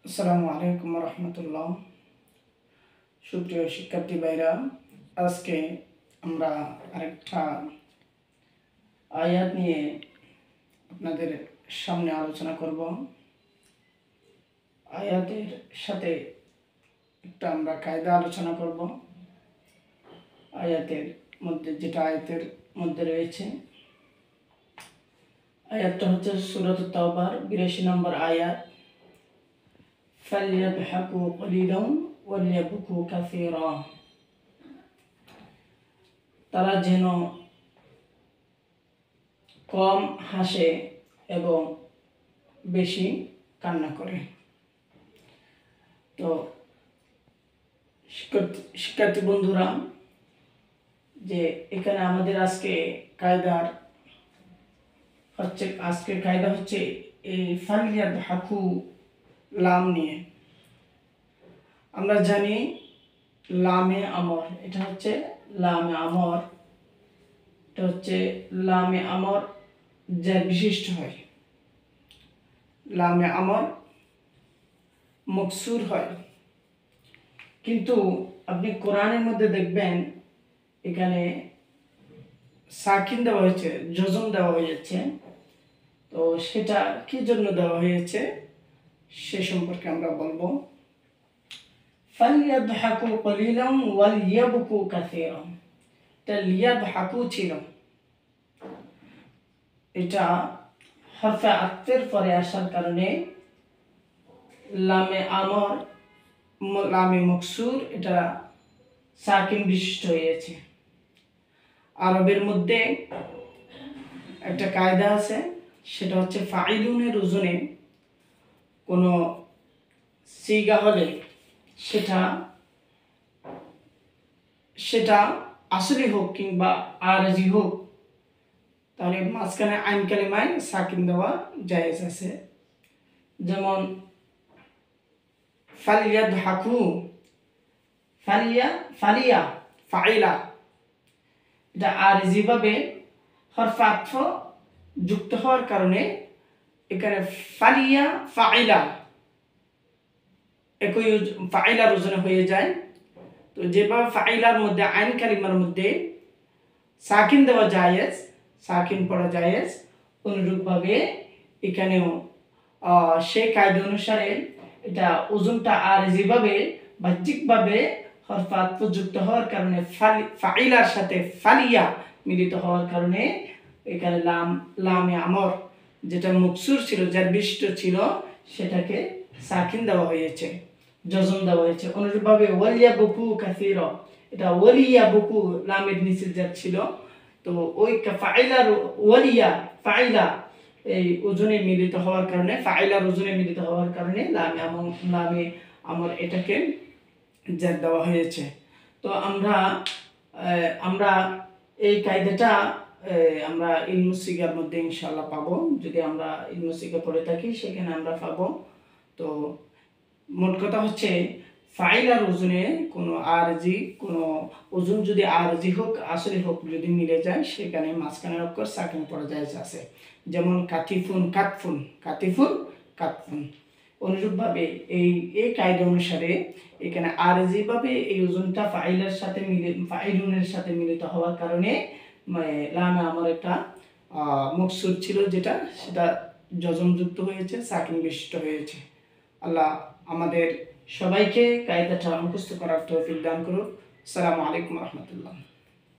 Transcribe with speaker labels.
Speaker 1: আসসালামু আলাইকুম রহমতুল্লাহ। সুপ্রিয় শিক্ষার্থী ভাইরা, আজকে আমরা আরেকটা আয়াত নিয়ে আপনাদের সামনে আলোচনা করব। আয়াতের সাথে একটা আমরা কায়দা আলোচনা করব। আয়াতের মধ্যে যেটা আয়াতের মধ্যে রয়েছে, আয়াতটা হচ্ছে সূরাতুত তাওবার 82 নম্বর আয়াত। فَلْيَضْحَكُوا قَلِيلًا وَلْيَبْكُوا كَثِيرًا। তারা যেন কম হাসে এবং বেশি কান্না করে। তো শিক্ষার্থী বন্ধুরা, যে এখানে আমাদের আজকের কায়দা হচ্ছে এই ফালিয়াদহাকু লাম নিয়ে। আমরা জানি লামে আমর, এটা হচ্ছে লামে আমর, এটা হচ্ছে লামে আমর যা বিশিষ্ট হয়। লামে আমর মকসুর হয়, কিন্তু আপনি কোরআনের মধ্যে দেখবেন এখানে সাকিন দেওয়া হয়েছে, জজম দেওয়া হয়েছে। তো সেটা কি জন্য দেওয়া হয়েছে সে সম্পর্কে আমরা বলবো। ফালিয়াদহাকু কলিলাম ওয়ালিয়াবকু কাসীরাম। এটা লিয়াদহাকু ছিল, এটা হরফে আতফের পরে আসার কারণে লামে আমর, লামে মকসুর, এটা সাকিন বিশিষ্ট হয়েছে। আরবের মধ্যে একটা কায়দা আছে, সেটা হচ্ছে ফাইলুনের ওজনে কোনো সিগা হলে সেটা আসলি হোক কিংবা আরজি হোক, তাহলে মাঝখানে আইন কালিমায় সাকিন দেওয়া জায়েজ আছে। যেমন ফালিয়াদহাকু, ফালিয়া ফাইলা, এটা আরজি ভাবে হরফে আতফ যুক্ত হওয়ার কারণে এখানে ফালিয়া ফাইলা একই ফাইলার ওজনে হয়ে যায়। তো যেভাবে ফাইলার মধ্যে আইন কালিমার মধ্যে সাকিন দেওয়া জায়েজ, সাকিন পড়া জায়েজ, অনুরূপভাবে এখানেও সেই কায়দা অনুসারে এটা ওজনটা আরজিভাবে বাহ্যিকভাবে হরফে আতফ যুক্ত হওয়ার কারণে ফাইলার সাথে ফালিয়া মিলিত হওয়ার কারণে এখানে লামে আমর যেটা মকসুর ছিল, যার বিশিষ্ট ছিল, সেটাকে সাকিন দেওয়া হয়েছে, জজম দেওয়া হয়েছে। অনুরূপভাবে ওয়ালিয়াবকু কাসীরা, এটা ওয়ালিয়াবকু লামের নিচে যা ছিল, তো ওই ফাইলার ফাইলা এই ওজনে মিলিত হওয়ার কারণে, ফাইলার ওজনে মিলিত হওয়ার কারণে লামে আমর এটাকে জের দেওয়া হয়েছে। তো আমরা এই কায়দাটা আমরা ইলমুস সিগার মধ্যে ইনশাআল্লাহ পাবো। যদি আমরা ইলমুস সিগা পড়ে থাকি সেখানে আমরা পাবো। তো মোট কথা হচ্ছে ফাইলার ওজনে কোনো আরজি, কোনো ওজন যদি আরজি হোক আসলি হোক যদি মিলে যায়, সেখানে মাঝখানের অক্ষর সাকিন পড়া জায়েজ আছে। যেমন কাতিফুন কাতফুন, কাতিফুন কাতফুন। অনুরূপভাবে এই কায়দা অনুসারে এখানে আরজি ভাবে এই ওজনটা ফাইলুনের সাথে মিলিত হওয়ার কারণে লামে আমর একটা মকসুর ছিল, সেটা জজমযুক্ত হয়েছে, সাকিন বিশিষ্ট হয়েছে। আল্লাহ আমাদের সবাইকে কায়দাটা মুখস্থ করার তৌফিক দান করুক। আসসালামু আলাইকুম রহমতুল্লাহ।